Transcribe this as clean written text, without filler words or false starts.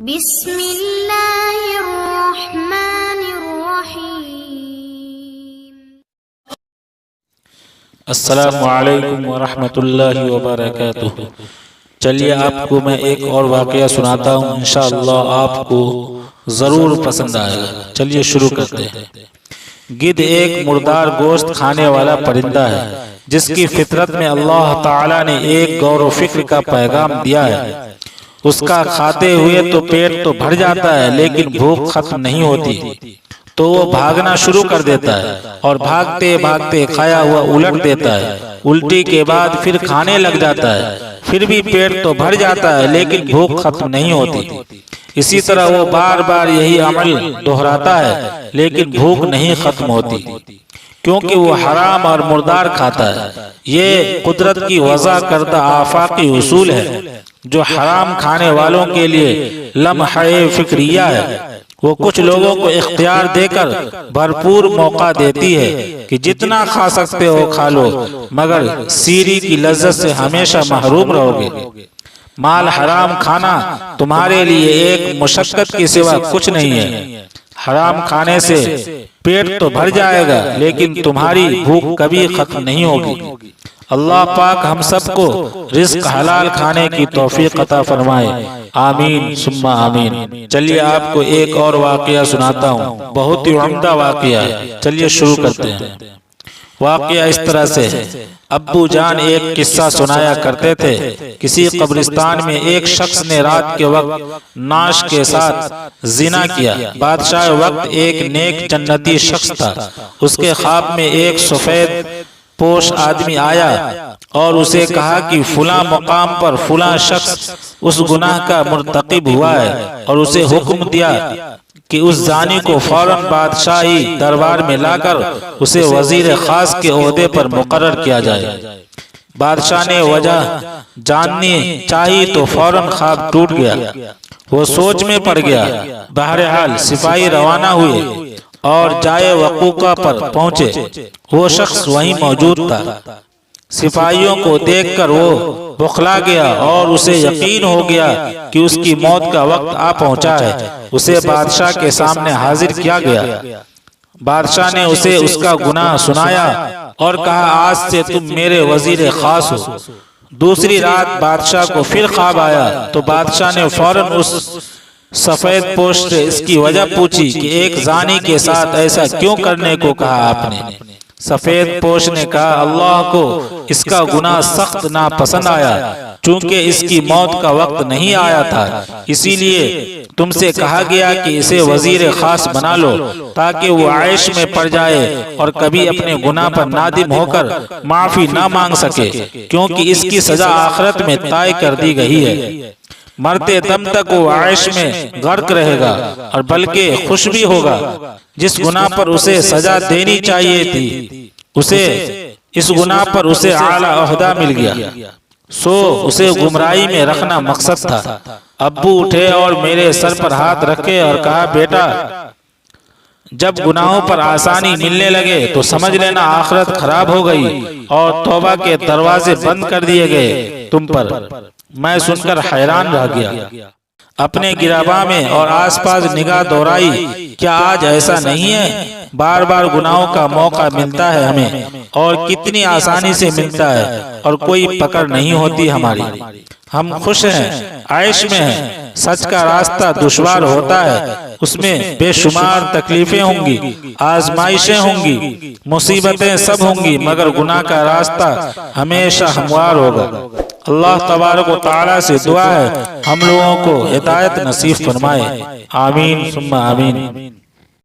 بسم اللہ الرحمن الرحیم۔ السلام علیکم ورحمۃ اللہ وبرکاتہ۔ چلیے آپ کو میں ایک اور واقعہ سناتا ہوں، انشاءاللہ آپ کو ضرور پسند آئے گا۔ چلیے شروع کرتے ہیں۔ گدھ ایک مردار گوشت کھانے والا پرندہ ہے جس کی فطرت میں اللہ تعالی نے ایک غور و فکر کا پیغام دیا ہے۔ اس کا کھاتے ہوئے تو پیٹ تو بھر جاتا ہے لیکن بھوک ختم نہیں ہوتی، تو وہ بھاگنا شروع کر دیتا ہے اور بھاگتے بھاگتے کھایا ہوا الٹ دیتا ہے۔ الٹی کے بعد پھر کھانے لگ جاتا ہے، پھر بھی پیٹ تو بھر جاتا ہے لیکن بھوک ختم نہیں ہوتی۔ اسی طرح وہ بار بار یہی عمل دہراتا ہے لیکن بھوک نہیں ختم ہوتی، کیونکہ وہ حرام اور مردار کھاتا ہے۔ یہ قدرت کی وضع کردہ آفاقی اصول ہے جو حرام کھانے والوں کے لیے لمحہ فکریہ ہے۔ وہ کچھ لوگوں کو اختیار دے کر بھرپور موقع دیتی ہے کہ جتنا کھا سکتے ہو کھا لو، مگر سیری کی لذت سے ہمیشہ محروم رہو گے۔ مال حرام کھانا تمہارے لیے ایک مشقت کے سوا کچھ نہیں ہے۔ حرام کھانے سے پیٹ تو بھر جائے گا لیکن تمہاری بھوک کبھی ختم نہیں ہوگی۔ اللہ پاک ہم سب کو رزق حلال کھانے کی توفیق عطا فرمائے، آمین ثم آمین۔ چلیے آپ کو ایک اور واقعہ سناتا ہوں، بہت ہی عمدہ واقعہ ہے۔ چلیے شروع کرتے ہیں۔ واقعہ اس طرح سے ہے۔ ابو جان ایک قصہ سنایا کرتے تھے۔ کسی قبرستان میں ایک شخص نے رات کے وقت نعش کے ساتھ زنا کیا۔ بادشاہ وقت ایک نیک جنتی شخص تھا۔ اس کے خواب میں ایک سفید پوش آدمی آیا اور اسے کہا کہ فلاں مقام پر فلاں شخص اس گناہ کا مرتکب ہوا ہے، اور اسے حکم دیا کہ اس زانی کو فوراً بادشاہی دربار میں لا کر اسے وزیر خاص کے عہدے پر مقرر کیا جائے۔ بادشاہ نے وجہ جاننی چاہی تو فوراً خواب ٹوٹ گیا۔ وہ سوچ میں پڑ گیا۔ بہرحال سپاہی روانہ ہوئے اور جائے وقوع پر پہنچے۔ وہ شخص وہیں موجود تھا۔ سپاہیوں کو دیکھ کر وہ بخلا گیا اور اسے یقین ہو گیا کہ اس کی موت کا وقت آ پہنچا ہے۔ اسے بادشاہ کے سامنے حاضر کیا گیا۔ بادشاہ نے اسے اس کا گناہ سنایا اور کہا آج سے تم میرے وزیر خاص ہو۔ دوسری رات بادشاہ کو پھر خواب آیا تو بادشاہ نے فوراً اس سفید پوش سے اس کی وجہ پوچھی کہ ایک زانی کے ساتھ ایسا کیوں کرنے کو کہا آپ نے؟ سفید پوش نے کہا اللہ کو اس کا گناہ سخت ناپسند آیا، چونکہ اس کی موت کا وقت نہیں آیا تھا، اسی لیے تم سے کہا گیا کہ اسے وزیر خاص بنا لو تاکہ وہ عیش میں پڑ جائے اور کبھی اپنے گناہ پر نادم ہو کر معافی نہ مانگ سکے، کیونکہ اس کی سزا آخرت میں طے کر دی گئی ہے۔ مرتے دم تک وہ عیش میں غرق رہے گا اور بلکہ خوش بھی ہوگا۔ جس گناہ پر اسے سزا دینی چاہیے تھی اس گناہ پر اسے اعلیٰ عہدہ مل گیا، سو اسے گمراہی میں رکھنا مقصد تھا۔ ابو اٹھے اور میرے سر پر ہاتھ رکھے اور کہا بیٹا جب گناہوں پر آسانی ملنے لگے تو سمجھ لینا آخرت خراب ہو گئی اور توبہ کے دروازے بند کر دیے گئے تم پر۔ میں سن کر حیران رہ گیا۔ اپنے گراباں میں اور آس پاس نگاہ دوڑائی، کیا آج ایسا نہیں ہے؟ بار بار گناہوں کا موقع ملتا ہے ہمیں، اور کتنی آسانی سے ملتا ہے اور کوئی پکڑ نہیں ہوتی ہماری۔ ہم خوش ہیں، عیش میں ہیں۔ سچ کا راستہ دشوار ہوتا ہے، اس میں بے شمار تکلیفیں ہوں گی، آزمائشیں ہوں گی، مصیبتیں سب ہوں گی، مگر گناہ کا راستہ ہمیشہ ہموار ہوگا۔ اللہ تبارک و تعالی سے دعا ہے ہم لوگوں کو ہدایت نصیب فرمائے، آمین ثم آمین۔